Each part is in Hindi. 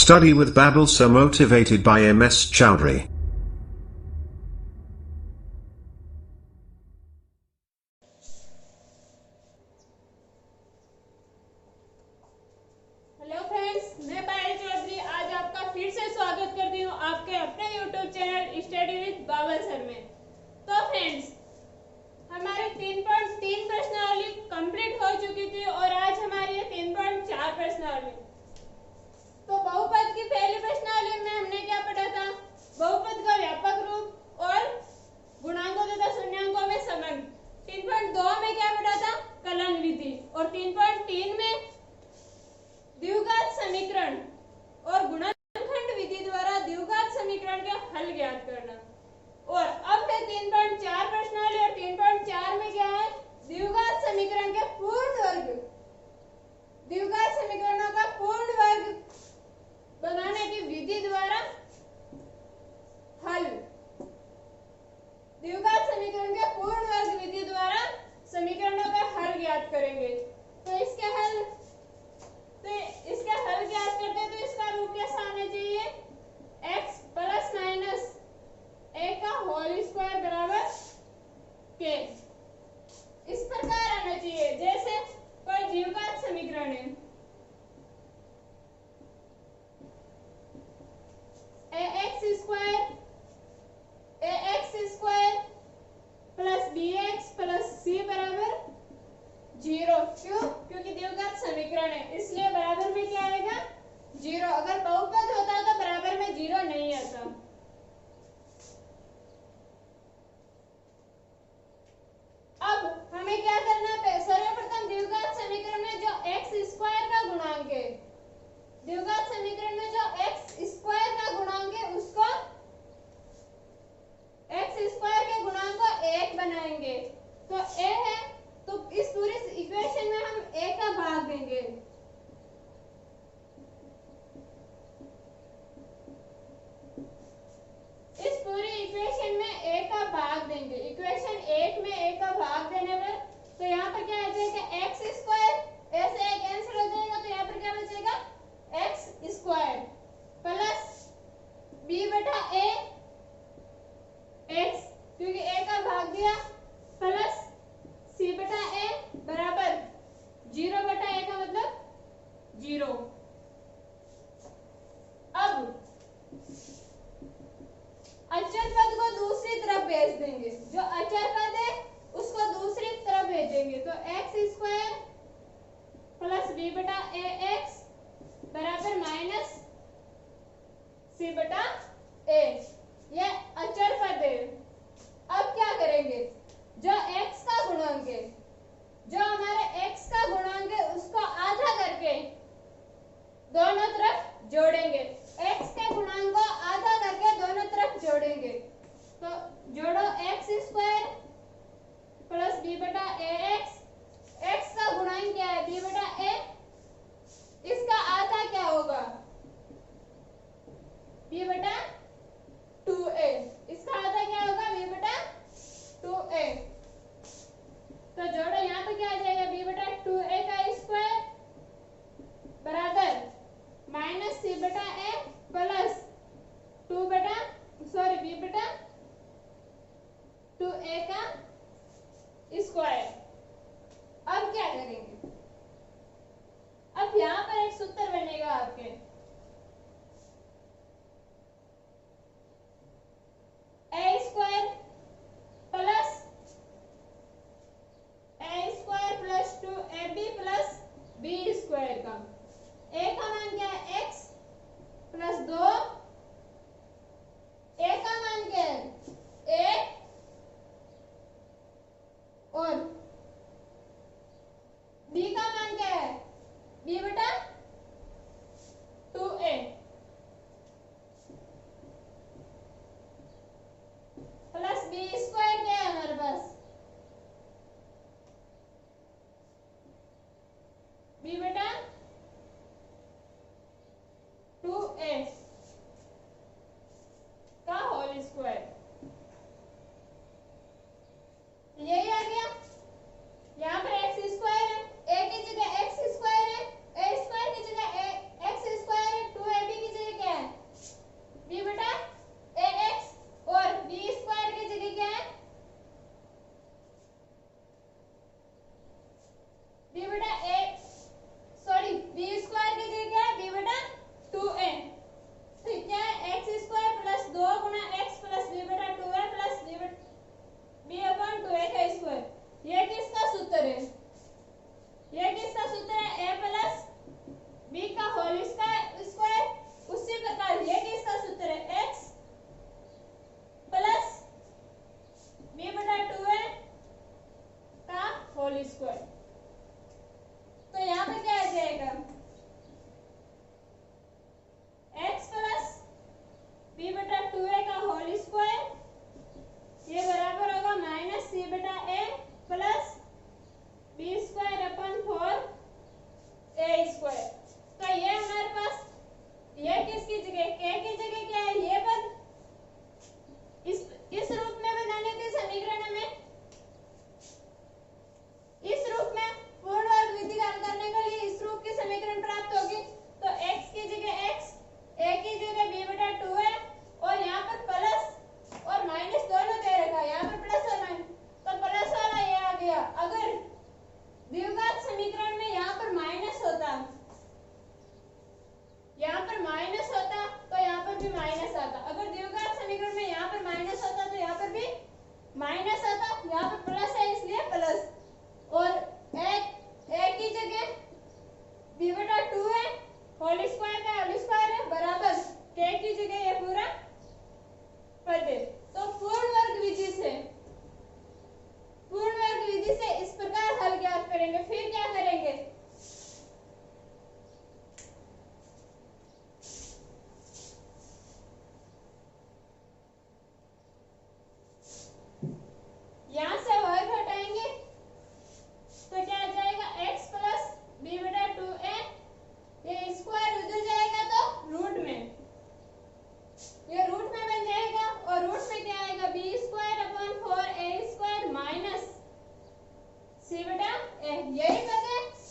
Study with Babbel, so motivated by MS Chowdhury. Hello friends, मैं पायल चौधरी आज आपका फिर से स्वागत करती हूँ आपके अपने YouTube channel study with Babal sir में। तो फ्रेंड्स, हमारे 3.3 प्रश्नावली कंप्लीट हो चुकी थी और आज हमारी 3.4 प्रश्नावली। तो बहुपद की पहली प्रश्नावली में हमने क्या पढ़ा था? बहुपद का व्यापक रूप और गुणांकों तथा शून्यांकों में संबंध। 3.2 में क्या पढ़ा था? कलन विधि। और 3.3 में द्विघात समीकरण और गुणनखंड विधि द्वारा द्विघात समीकरण के हल ज्ञात करना। और अब है 3.4 प्रश्नावली और 3.4 में क्या है? द्विघात समीकरण के पूर्ण वर्ग, द्विघात समीकरणों का पूर्ण वर्ग बनाने की विधि द्वारा हल। द्विघात समीकरण के पूर्ण वर्ग विधि द्वारा समीकरणों का हल ज्ञात करेंगे। तो इसके हल ज्ञात करते हैं तो इसका रूप कैसा आना चाहिए? x प्लस माइनस a का होल स्क्वायर बराबर k। इस प्रकार आना चाहिए। जैसे कोई द्विघात समीकरण है, ax plus bx plus c बराबर 0। क्यों? क्योंकि द्विघात समीकरण है, इसलिए बराबर में क्या आएगा? 0। अगर बहुपद होता तो बराबर में 0 नहीं आता। अब हमें क्या करना है? सर्वप्रथम द्विघात समीकरण में जो x² का गुणांक है, द्विघात समीकरण में जो x² का गुणांक है उसको x² के गुणांक को 1 बनाएंगे। तो a है तो इस पूरे इक्वेशन में हम a का भाग देंगे। इस पूरी इक्वेशन में a का भाग देंगे। इक्वेशन 1 में a का भाग देने पर तो यहाँ पर क्या आ जाएगा? x² ऐसे a कैंसिल हो जाएगा तो यहाँ पर क्या बचेगा? x² प्लस b बटा a x, क्योंकि a का भाग दिया, प्लस c बटा a बराबर 0 बटा a का मतलब 0। अब अचर पद को दूसरी तरफ भेज देंगे। जो अचर पद है उसको दूसरी तरफ भेजेंगे। तो x² प्लस b बटा ax बराबर माइनस c बटा a। यह अचर पद है। अब क्या करेंगे? जो x का गुणांक है, जो हमारे x का गुणांक है उसको आधा करके दोनों तरफ जोड़ेंगे। x के गुणांक को आधा करके दोनों तरफ जोड़ेंगे। तो जोड़ो x² प्लस b बटा ax। x का गुणांक क्या है? b बटा a। इसका आधा क्या होगा? b बटा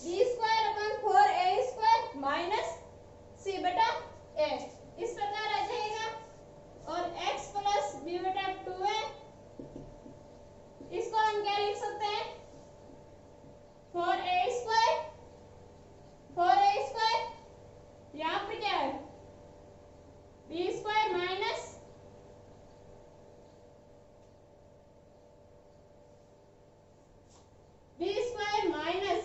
बी स्क्वायर अपन 4a² माइनस सी बटा ए, इस प्रकार आ जाएगा। और x प्लस बी बटा 2a, इसको हम क्या लिख सकते हैं 4a², 4a², यहाँ पर क्या है b² minus b² minus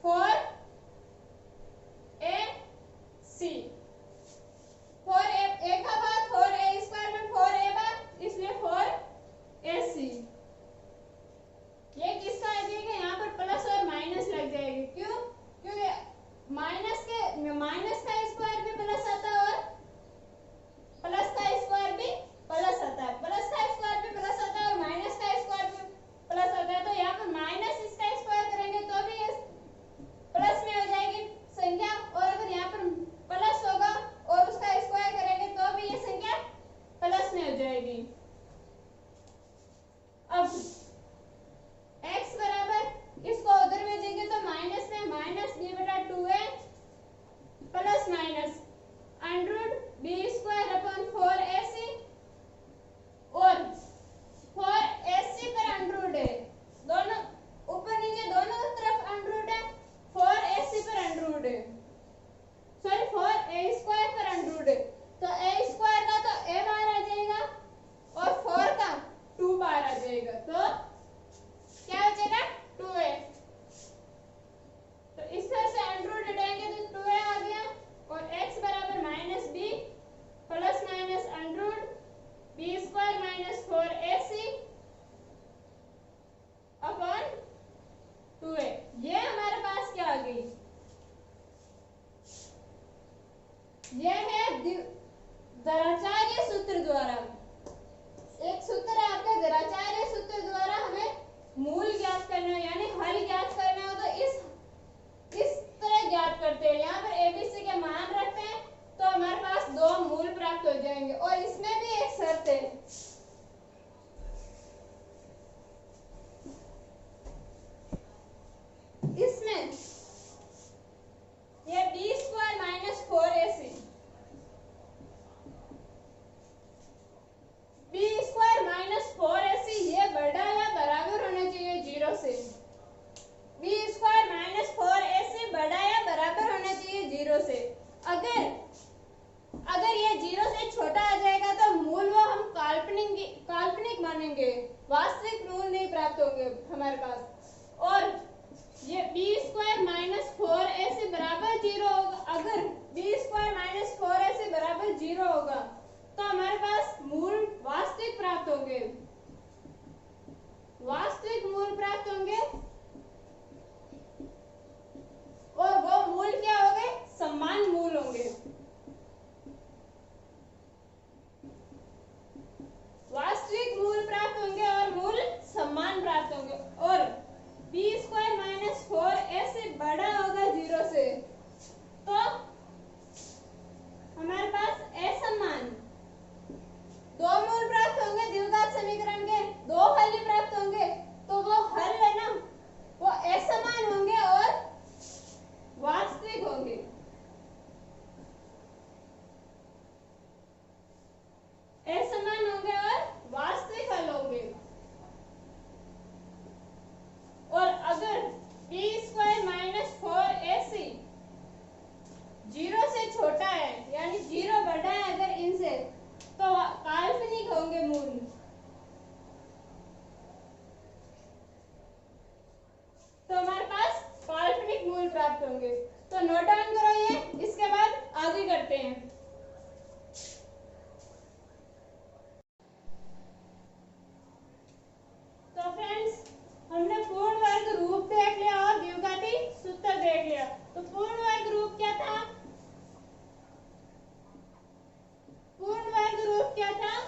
4ac, 4a एक का बाद 4a² में 4a बार, इसलिए 4ac। ये किसका आ जाएगा, यहाँ पर प्लस और माइनस लग जाएगी। क्यों? क्योंकि माइनस का स्क्वायर भी प्लस आता है और प्लस का स्क्वायर भी प्लस आता है, प्लस का स्क्वायर भी प्लस आता है और माइनस का स्क्वायर भी प्लस आता है। तो यहाँ पर माइनस इसका स्क्वायर करेंगे तो भी ये प्लस में हो जाएगी संख्या, और अगर यहाँ पर प्लस होगा और उसका स्क्वायर करेंगे तो भी ये संख्या प्लस में हो जाएगी। अब x बराबर इसको उधर भेजेंगे तो माइनस में माइनस b बटा 2a plus minus under b² upon 4ac, और 4ac पर अंडर है, दोनों ऊपर नीचे दोनों तरफ अंडर है, 4ac पर अंडर है, सॉरी 4a² पर अंडर है। तो a² का तो a बार आ जाएगा और 4 का 2 बार आ जाएगा, तो क्या हो जाएगा 2a। तो इस तरह से अंडर हटाएंगे तो 2a आ गया, और x बराबर minus b plus minus under b² minus 4ac upon 2a। ये हमारे पास क्या आ गई, ये है द्विराचार्य सूत्र द्वारा, एक सूत्र है आपका द्विराचार्य सूत्र द्वारा हमें मूल ज्ञात करना है, यानी हल ज्ञात करना हो तो इस तरह ज्ञात करते हैं। यहाँ पर एबीसी के मान रखते हैं तो हमारे पास 2 मूल प्राप्त हो जाएंगे, और इसमें भी एक शर्त है, इसमें ये b² minus 4ac, b² minus 4ac ये बड़ा या बराबर होना चाहिए 0 से, b² माइनस 4ac बड़ा या बराबर होना चाहिए 0 से। अगर ये 0 से छोटा आ जाएगा तो मूल वो हम काल्पनिक मानेंगे, वास्तविक मूल नहीं प्राप्त होंगे हमारे पास। और ये b² माइनस 4ac बराबर 0 होगा, अगर b² माइनस 4ac बराबर 0 होगा तो हमारे पास मूल वास्तविक प्राप्त होंगे, वास्तविक मूल प्राप्त होंगे, और वो मूल क्या होंगे, समान मूल होंगे। वास्तविक मूल प्राप्त होंगे और मूल समान प्राप्त होंगे, और b² माइनस 4ac बड़ा होगा 0 से, तो हमारे पास असमान 2 मूल प्राप्त होंगे, द्विघात समीकरण के 2 हल प्राप्त होंगे, तो वो हल है ना वो असमान होंगे और वास्तविक होंगे। असमान होंगे और वास्तविक हल होंगे। और अगर b² माइनस 4ac 0 से छोटा है, यानी 0 बड़ा है अगर इनसे, तो काल्पनिक होंगे मूल। तो हमारे पास काल्पनिक मूल प्राप्त होंगे। तो नोट डाउन करो ये, इसके बाद आगे करते हैं। तो फ्रेंड्स हमने पूर्ण वर्ग रूप देख लिया और द्विघाती सूत्र देख लिया। तो पूर्ण वर्ग रूप क्या था, पूर्ण वर्ग रूप क्या था,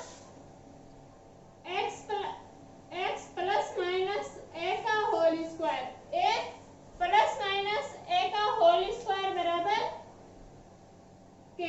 x प्लस माइनस a का whole square, a plus minus a का होल स्क्वायर बराबर k।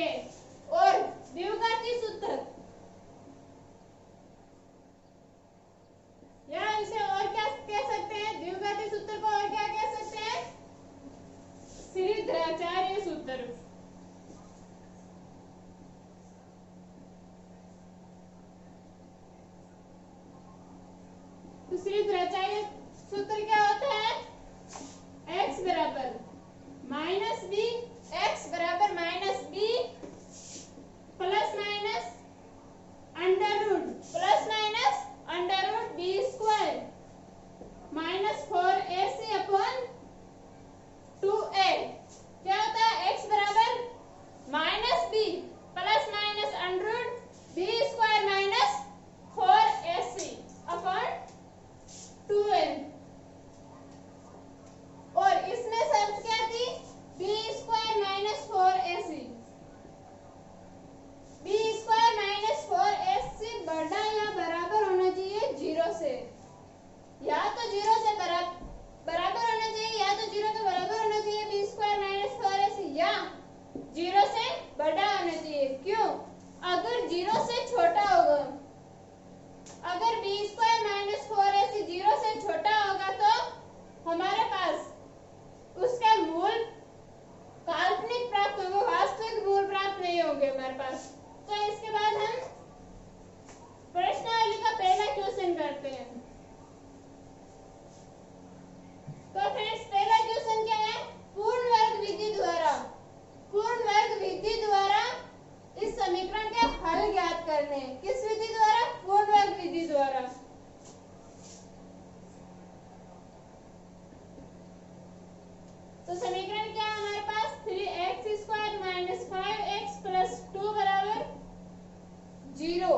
0।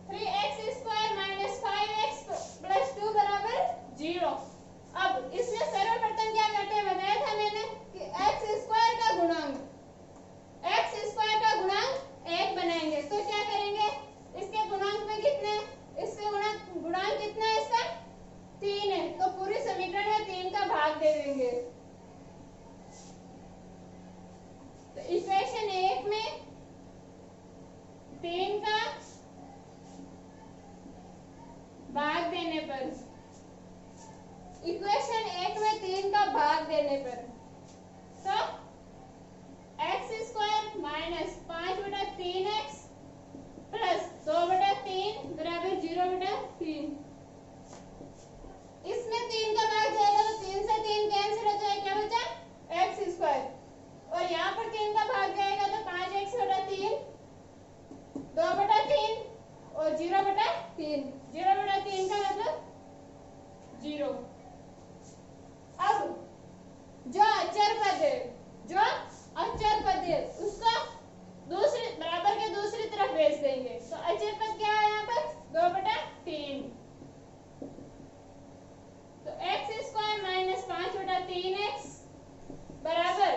3x² minus 5x plus 2 बराबर 0। अब इसमें सर्वप्रथम क्या करते हैं, बताया था मैंने कि x² का गुणांक 1 बनाएंगे। तो क्या करेंगे, इसके गुणांक में कितने, इसके गुणांक कितना है, इसका 3 है। तो पूरी समीकरण में 3 का भाग दे देंगे। तो इक्वेशन 1 में 3 का भाग देने पर, इक्वेशन 1 में 3 का भाग देने पर, तो x² माइनस 5/3x प्लस 2/3 बराबर 0/3। इसमें 3 का भाग जाएगा तो 3 से 3 कैंसिल हो जाएगा, क्या बचा x²। और यहाँ पर 3 का भाग जाएगा तो 5x/3 2/3 और 0/3। 0/3 का मतलब 0। अब जो अचर पद है उसका दूसरी बराबर के दूसरी तरफ भेज देंगे। तो अचर पद क्या है यहाँ पर 2/3। तो x² माइनस 5/3x बराबर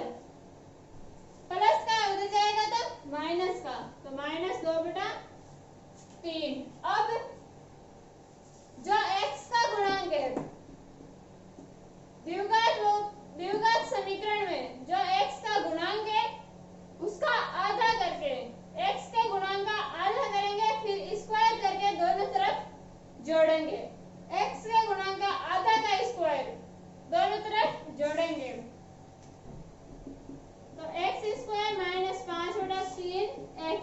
प्लस का उधर जाएगा तो माइनस का, तो माइनस 2/3। अब जो x का गुणांक है, द्विघात समीकरण में जो x का गुणांक है उसका आधा करके, x के गुणांक का आधा करेंगे, फिर स्क्वायर करके दोनों तरफ जोड़ेंगे। x के गुणांक का आधा का स्क्वायर दोनों तरफ जोड़ेंगे। तो x² माइनस 5/3x,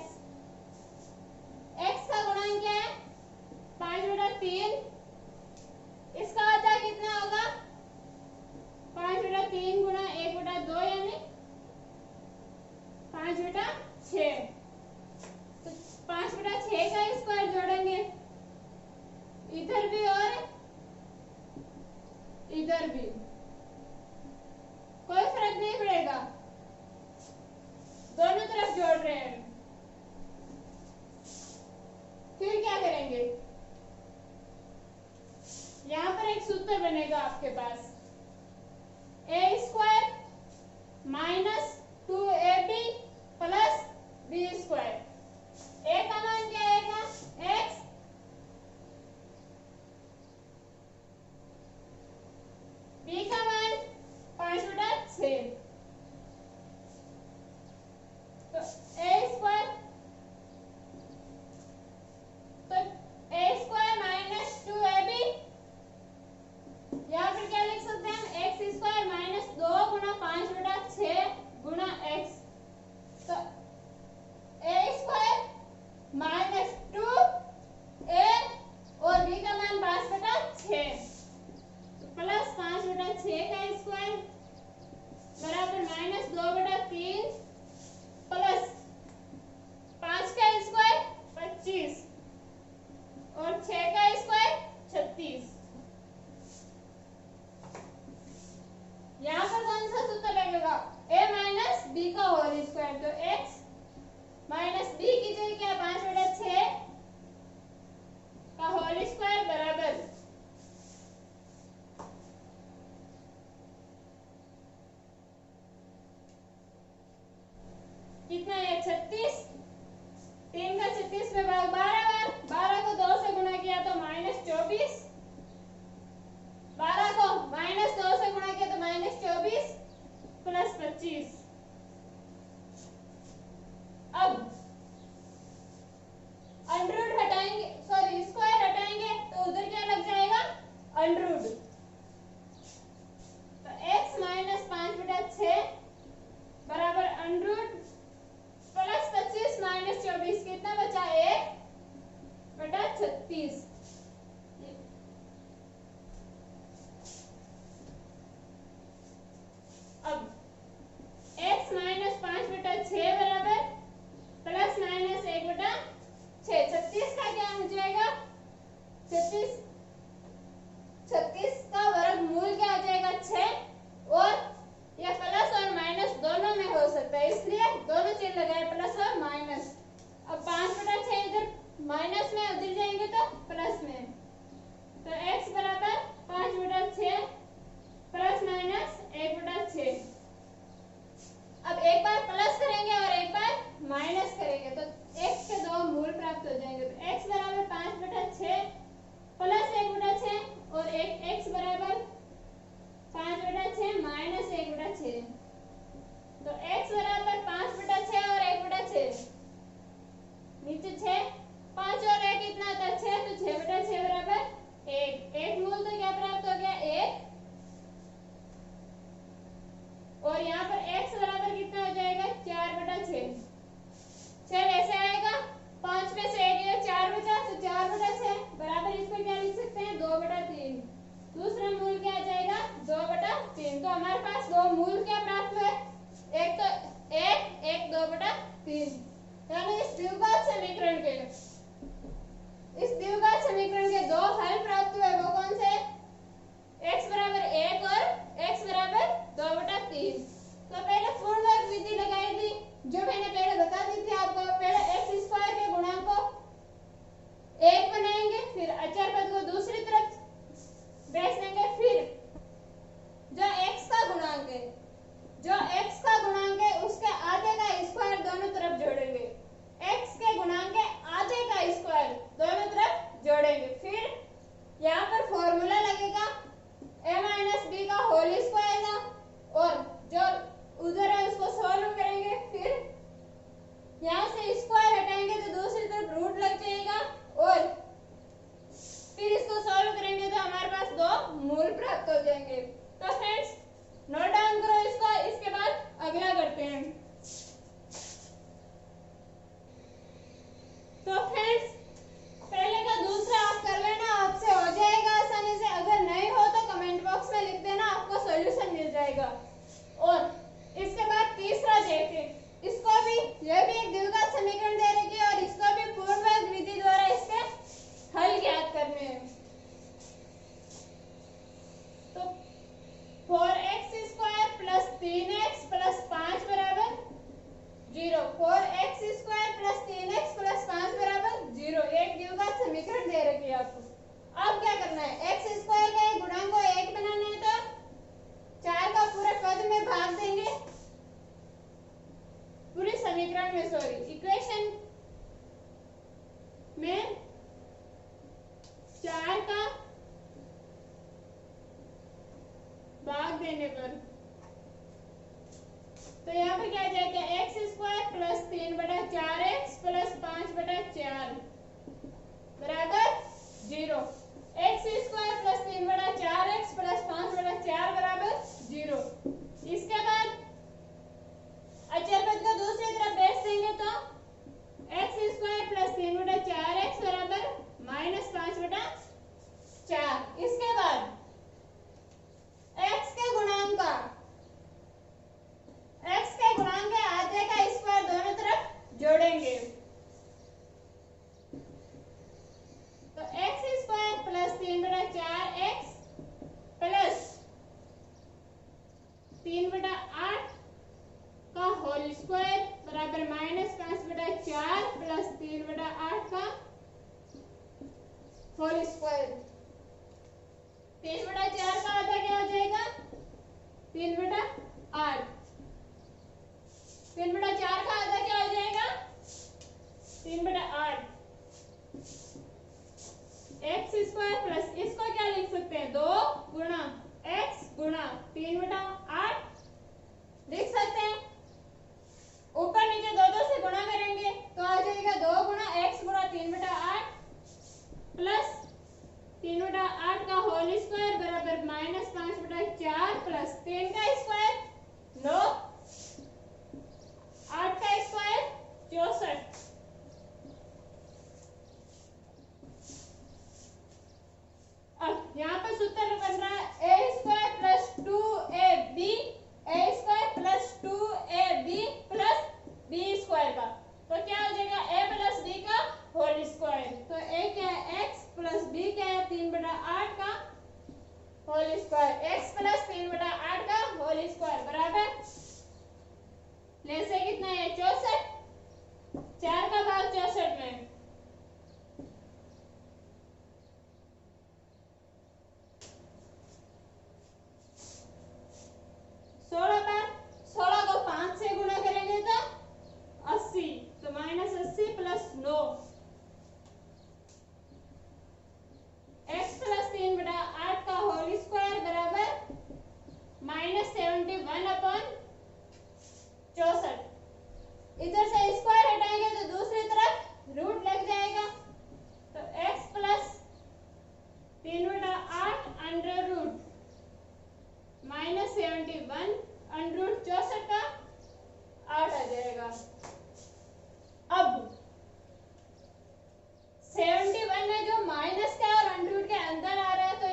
x का गुणांक क्या है 5/3, इसका आधा कितना होगा 5/3 गुणा 1/2 यानी 5/6। तो 5/6 का स्क्वायर जोड़ेंगे इधर भी और इधर भी, कोई फर्क नहीं पड़ेगा, दोनों तरफ जोड़ रहे हैं। फिर क्या करेंगे, यहाँ पर एक सूत्र बनेगा आपके पास, a² minus 2ab plus b²। a का मान क्या आएगा x, b का मान 5/6। तो a² माइनस 2ab, यहाँ पर क्या लिख सकते हैं हम, x² माइनस 2 गुणा 5/6 गुणा x। तो a² माइनस 2a और b का मान 5/6, तो प्लस 5/6 का स्क्वायर बराबर माइनस 2/3 प्लस 5 का स्क्वायर 25 और 6 का स्क्वायर 36। यहाँ पर कौन सा सूत्र लगेगा, a माइनस b का होल स्क्वायर। तो x माइनस b की जगह क्या 5/6 का होल स्क्वायर बराबर कितना है 36। 3 का 36 में भाग 12 बार, 12 को 2 से गुणा किया तो -24, 12 को -2 से गुणा किया तो -24 प्लस 25। अब अंडर रूट हटाएंगे, सॉरी स्क्वायर हटाएंगे तो उधर क्या लग और यहाँ पर x बराबर कितना हो जाएगा 4/6। चल ऐसे आएगा 5 में से 1 गया 4 बचा तो 4/6 बराबर इसको क्या लिख सकते हैं 2/3। दूसरा मूल क्या आ जाएगा 2/3। तो हमारे पास दो मूल क्या प्राप्त हुए, एक तो 1 2/3। यानी इस द्विघात समीकरण के दो हल प्राप्त हुए, वो कौन से, x बराबर 1 और x बराबर 2/3। तो पहले पूर्ण वर्ग विधि लगाई थी जो मैंने पहले बता दी थी आपको। पहले x² के गुणांक को 1 बनाएंगे, फिर अचर पद को दूसरी तरफ बेच देंगे, फिर जो x का गुणांक है उसके आधे का स्क्वायर दोनों तरफ जोड़ेंगे। x के गुणांक के आधे का स्क्वायर दोनों तरफ जोड़ेंगे। फिर यहाँ पर फॉर्मूला लगेगा a - b का होल स्क्वायर का, और जो उधर है उसको सॉल्व करेंगे। फिर यहाँ से स्क्वायर हटाएंगे तो दूसरी तरफ रूट लग जाएगा, और फिर इसको सॉल्व करेंगे तो हमारे पास दो मूल प्राप्त हो जाएंगे। तो फ्रेंड्स नोट डाउन करो इसको, इसके बाद अगला करते हैं। तो फ्रेंड्स पहले का दूसरा आप कर लेना, आपसे हो जाएगा आसानी से। अगर नहीं हो तो कमेंट बॉक्स में लिख देना, आपको सॉल्यूशन मिल जाएगा। और इसके बाद तीसरा देखें, इसको भी, यह भी एक द्विघात समीकरण दे रखी है और इसको भी पूर्ण वर्ग विधि द्वारा इसके हल ज्ञात करने हैं। तो 4x² प्लस 3x प्लस 5 बराबर 0। 4x² प्लस 3x प्लस 5 बराबर 0, एक द्विघात समीकरण दे रखी है आपको। अब क्या करना है, x² के गुणांक को 1 बनाना है तो 4 का पूरे पद में भाग देंगे, पूरे समीकरण में, सॉरी इक्वेशन में 4 का भाग देने पर तो यहाँ पर क्या आ जाएगा, x² प्लस 3/4x प्लस 5/4 बराबर 0। x² प्लस 3/4x प्लस 5/4 बराबर 0। इसके बाद अचर पद को दूसरी तरफ बेच देंगे तो x² प्लस 3/4x बराबर -5/4। इसके बाद x के गुणांक के आधे का स्क्वायर दोनों तरफ जोड़ेंगे। तो x² प्लस 3/4x प्लस 3/8 का होल स्क्वायर बराबर -5/4 प्लस 3/8 का होल स्क्वायर। 3/4 का आधा क्या हो जाएगा 3/8। 3/4 का आधा क्या हो जाएगा 3/8। x² प्लस इसको क्या लिख सकते हैं 2 गुणा x गुणा 3/8 लिख सकते हैं। ऊपर नीचे दो से गुणा करेंगे तो आ जाएगा 2 गुणा x गुणा 3/8 प्लस 3/8 का होल स्क्वायर बराबर -5/4 प्लस 3 का स्क्वायर 9, 8 का स्क्वायर 64। अब यहाँ पर सूत्र बन रहा है a² plus 2ab a² plus 2ab plus b² का, तो क्या हो जाएगा a प्लस b का होल स्क्वायर। तो a क्या है x प्लस b क्या है 3/8 का होल स्क्वायर, x प्लस 3/8 का होल स्क्वायर बराबर ले से कितना है 64। 4 का भाग 64 में 16 पर 16 को 5 से गुणा करेंगे तो 80, तो -80 प्लस 9 x प्लस 3/8 का होल स्क्वायर बराबर -71/64। इधर से स्क्वायर हटाएंगे तो दूसरी तरफ रूट लग जाएगा, तो x प्लस 3/8 अंडर रूट -71 √64 का 8 आ जाएगा। अब 71 है जो माइनस का और अंडर के अंदर आ रहा है, तो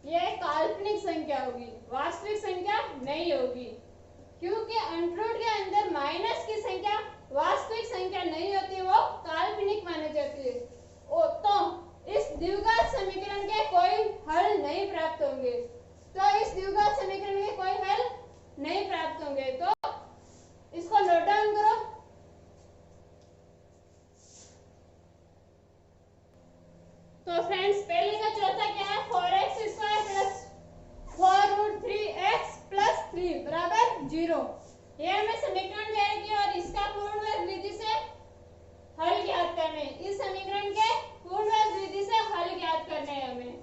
ये काल्पनिक संख्या होगी, वास्तविक संख्या नहीं होगी, क्योंकि अंडर के अंदर माइनस की संख्या वास्तविक संख्या नहीं होती, वो काल्पनिक मानी जाती है। तो इस द्विघात समीकरण के कोई हल नहीं प्राप्त होंगे। तो इस द्विघात समीकरण के कोई हल नहीं प्राप्त होंगे, तो इसको नोट डाउन करो। तो फ्रेंड्स, पहले का चौथा क्या है? 4x² प्लस 4√3x प्लस 3 बराबर 0। ये हमें समीकरण दे रखी है और इसका पूर्ण विधि से हल ज्ञात करने, इस समीकरण के पूर्ण विधि से हल ज्ञात करने हैं हमें।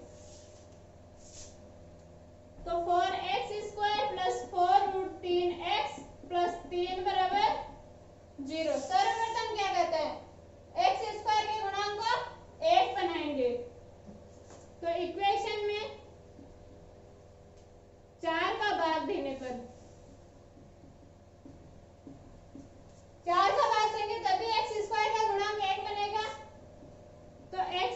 तो 4x² प्लस 4√3x प्लस 3 बराबर 0। सर्वप्रथम क्या कहते हैं? x² के गुणांक को 1 बनाएंगे, तो इक्वेशन में 4 का भाग देने पर 4 का भाग देंगे तभी x² का गुणांक 1 बनेगा। तो x²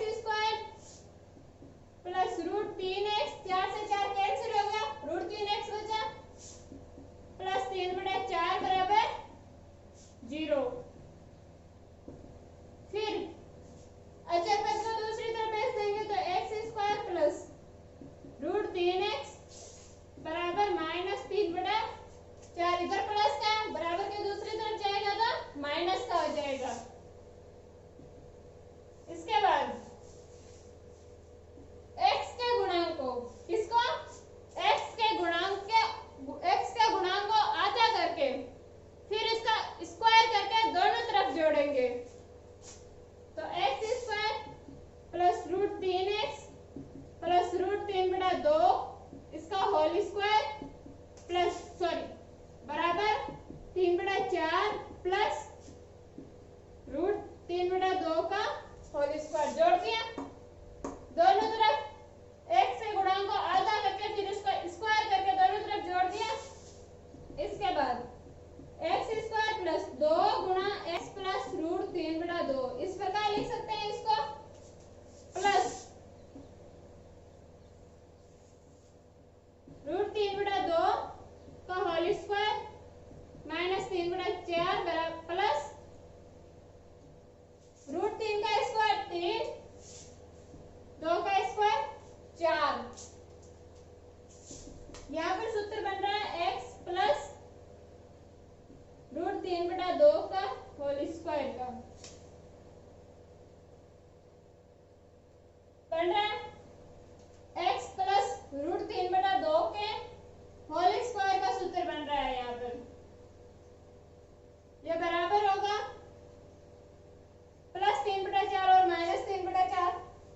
प्लस √3x, 4 से 4 कैंसिल हो गया, √3x बचा, प्लस 3/4 बराबर 0। फिर अचर पद को दूसरी तरफ भेज देंगे, तो x² प्लस √3x बराबर -3/4, इधर प्लस का बराबर के दूसरी तरफ जाएगा तो माइनस का हो जाएगा। इसके बाद x के गुणांक को, किसको? x के गुणांक को आधा करके फिर इसका स्क्वायर करके दोनों तरफ जोड़ेंगे। तो x² प्लस √3x प्लस √3/2 इसका होल स्क्वायर प्लस बराबर 3/4 प्लस √3/2 का होल स्क्वायर जोड़ दिया। दोनों तरफ x के गुणांक को आधा करके फिर इसको स्क्वायर करके दोनों तरफ जोड़ दिया। इसके बाद x² प्लस 2 गुणा x प्लस √3/2, इस प्रकार लिख सकते हैं इसको, प्लस √3/2 का होल स्क्वायर माइनस 3/4 बराबर प्लस √3 का स्क्वायर 3, 2 का स्क्वायर 4। यहाँ पर सूत्र बन रहा है x प्लस √3/2 का होल स्क्वायर का बन रहा है x प्लस √3/2 के होल स्क्वायर का सूत्र बन रहा है। यहाँ पर यह बराबर होगा प्लस 3/4 और माइनस 3/4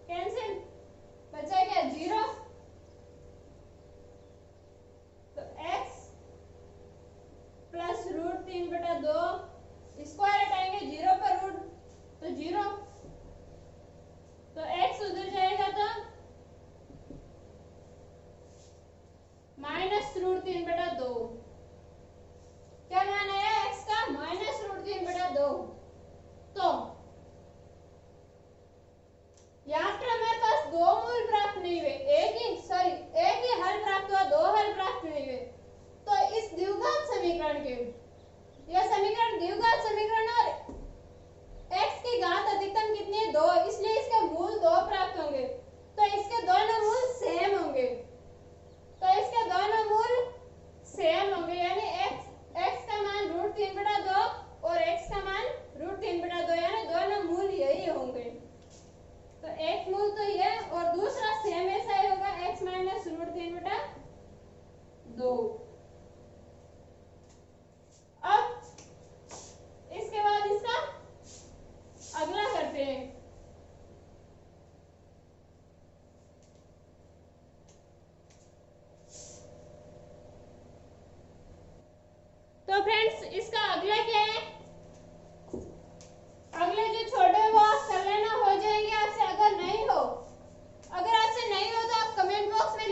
कैंसिल, बचा क्या? 0। तो x प्लस √3/2 स्क्वायर हटाएंगे 0 पर रूट, तो 0, तो x उधर जाएगा तो माइनस √3/2। क्या मान आया x का? माइनस √3/2। तो यहाँ पर हमारे पास दो मूल प्राप्त नहीं हुए, एक ही हल प्राप्त हुआ, दो हल प्राप्त नहीं हुए। तो इस द्विघात समीकरण के, यह समीकरण द्विघात समीकरण और x की घात अधिकतम कितनी है? 2, इसलिए इसके मूल 2 प्राप्त होंगे। तो इसके दोनों मूल सेम होंगे, यानी x का मान √3/2 और x का मान √3/2, यानी दोनों मूल यही होंगे। तो एक मूल तो ये और दूसरा सेम ऐसा ही होगा, x माइनस √3/2। अब इसके बाद इसका अगला करते हैं। तो फ्रेंड्स, इसका अगला क्या है? अगले जो छोटे वो आप कर लेना, हो जाएंगे आपसे। अगर आपसे नहीं हो तो आप कमेंट बॉक्स में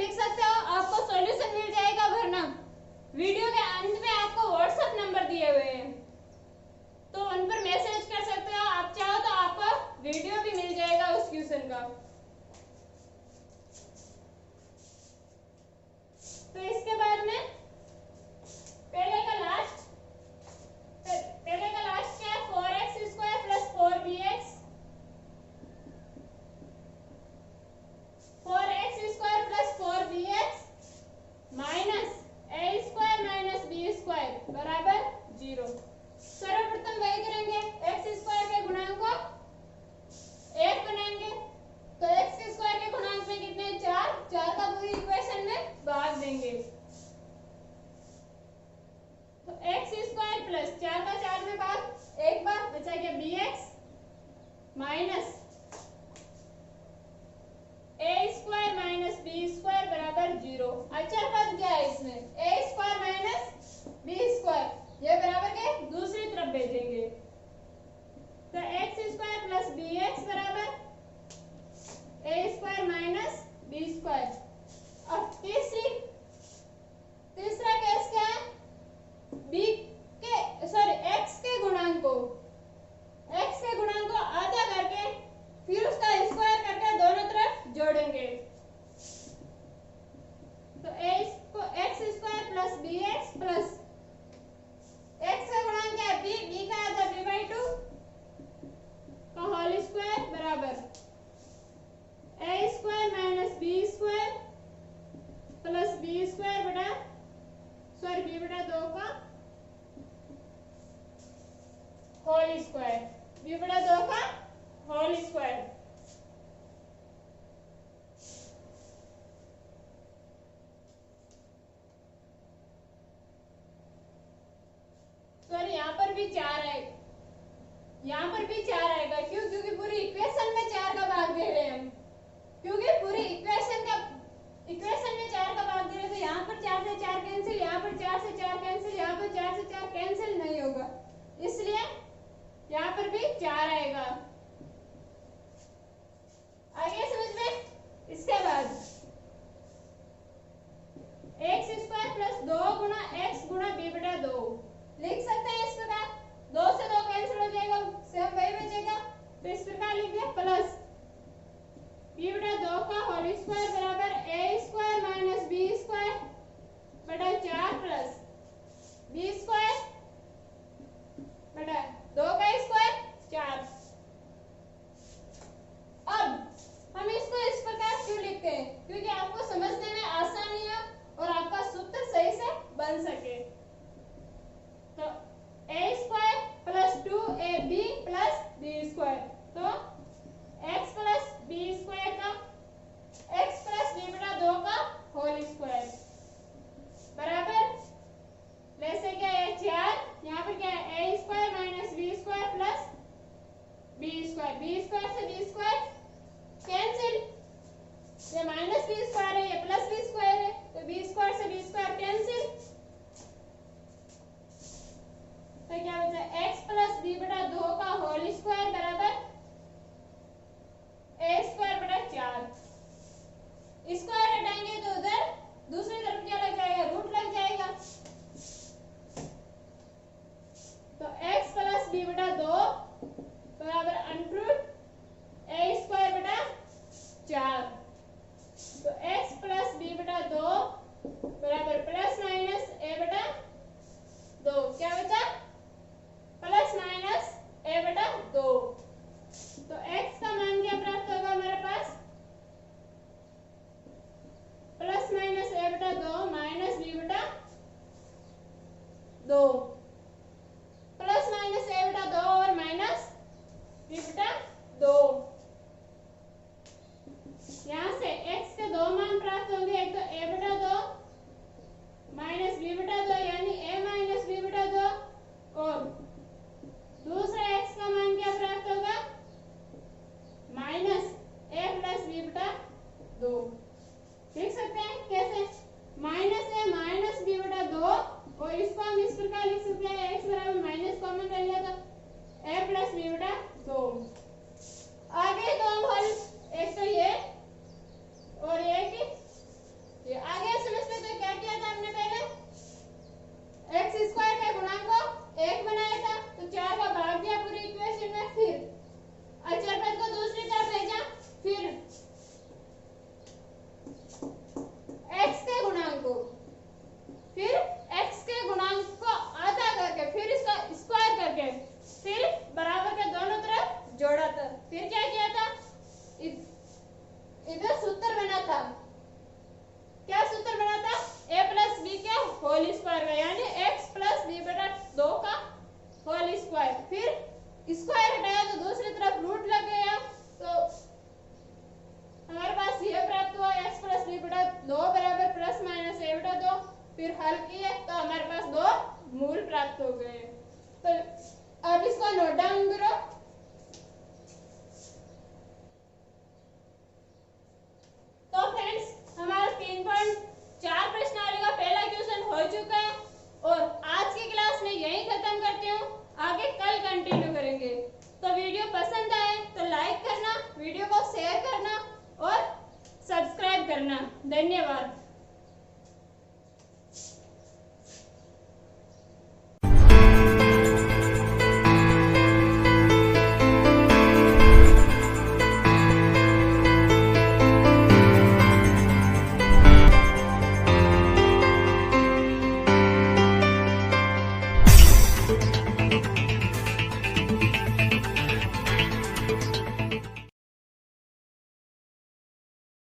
minus a square minus B square बराबर 0। अचर पद क्या है इसमें, a square minus B square, ये बराबर के दूसरी तरफ भेजेंगे तो x square plus b x बराबर ए स्क्वायर माइनस बी स्क्वायर। अब तीसरा केस क्या है, एक्स के गुणांक को आधा करके फिर उसका स्क्वायर करके दोनों तरफ जोड़ेंगे तो x square plus b x plus x का गुणांक क्या है बी, बी का आधा बी बाई 2 का होल स्क्वायर बराबर ए square minus B square plus B square बटा बी बटा 2 का होल स्क्वायर, बी बटा 2 का होल स्क्वायर। सॉरी यहाँ पर भी 4 है, यहाँ पर भी 4 आएगा क्यों, क्योंकि पूरी इक्वेशन में 4 का भाग दे रहे हैं हम, क्योंकि पूरी इक्वेशन में 4 का भाग दे रहे हैं तो यहाँ पर 4 से 4 कैंसिल, यहाँ पर 4 से 4 कैंसिल, यहाँ पर 4 से 4 कैंसिल नहीं होगा, इसलिए यहाँ पर भी 4 आएगा। आगे समझ में। इसके बाद एक्स स्क्वायर प्लस 2 गुना एक्स गुना बी बटा 2 लिख सकते हैं इस प्रकार, 2 से 2 कैंसिल हो जाएगा, सिर्फ वही बचेगा तो इस प्रकार लिख दिया प्लस बी बटा 2 का होल स्क्वायर बराबर ए स्क्वायर माइनस बी स्क्वायर बटा 4 प्लस बी स्क्वायर बटा 2 का स्क्वायर 4। अब हम इसको इस प्रकार क्यों लिखते हैं, क्योंकि आपको समझने में आसानी है और आपका सूत्र सही से बन सके। तो ए स्क्वायर प्लस 2ab प्लस बी स्क्वायर, तो x प्लस बी स्क्वायर का x प्लस बी बटा 2 का होल स्क्वायर बराबर वैसे क्या है 4, यहाँ पर क्या है A square minus B square plus B square, B square से बी स्क्वायर कैंसिल, ये माइनस बी स्क्वायर है ये प्लस बी स्क्वायर है तो बी स्क्वायर से बी स्क्वायर कैंसिल, तो क्या बचा x प्लस बी बटा 2 का होल स्क्वायर बराबर ए स्क्वायर बटा 4। स्क्वायर हटाएंगे तो उधर दूसरी तरफ क्या लग जाएगा, रूट लग जाएगा, तो x प्लस बी बटा 2 बराबर अंडररूट ए स्क्वायर बटा 4, तो x प्लस बी बटा 2 बराबर प्लस माइनस ए बटा 2, क्या बचा प्लस माइनस ए बटा 2, तो x का मान क्या प्राप्त होगा हमारे पास प्लस माइनस ए बटा 2 माइनस बी बटा 2, प्लस माइनस ए बटा 2 और माइनस बी बटा 2, यहाँ से x के दो मान प्राप्त होंगे, एक तो a बटा 2 माइनस बी बटा 2 यानी a माइनस बी बटा 2 और दूसरा x का मान क्या प्राप्त होगा माइनस a प्लस बी बटा 2। देख सकते हैं कैसे माइनस a माइनस बी बटा 2 और इसको हम इस प्रकार लिख सकते हैं x बराबर माइनस कॉमन कर लिया तो a प्लस बी बटा 2। आगे तो हम हल एक तो ये और ये आगे समझते तो क्या किया था हमने पहले एक्स स्क्वायर के गुणांक को 1 बनाया था तो 4 का भाग दिया पूरी इक्वेशन में, फिर अचर पद को दूसरी तरफ भेजा, फिर x के गुणांक को आधा करके फिर इसका स्क्वायर करके फिर बराबर के दोनों तरफ जोड़ा था, फिर क्या किया था इधर सूत्र बना था, क्या सूत्र बना था a प्लस बी के होल स्क्वायर का यानी x प्लस बी बटा 2 का होल स्क्वायर, फिर स्क्वायर हटाया तो दूसरी तरफ रूट लग गया तो हमारे पास ये प्राप्त हुआ x प्लस बी बटा 2 बराबर प्लस माइनस a बटा 2, फिर हल किए तो हमारे पास दो मूल प्राप्त हो गए। तो अब इसको नोट डाउन करो, वीडियो को शेयर करना और सब्सक्राइब करना। धन्यवाद।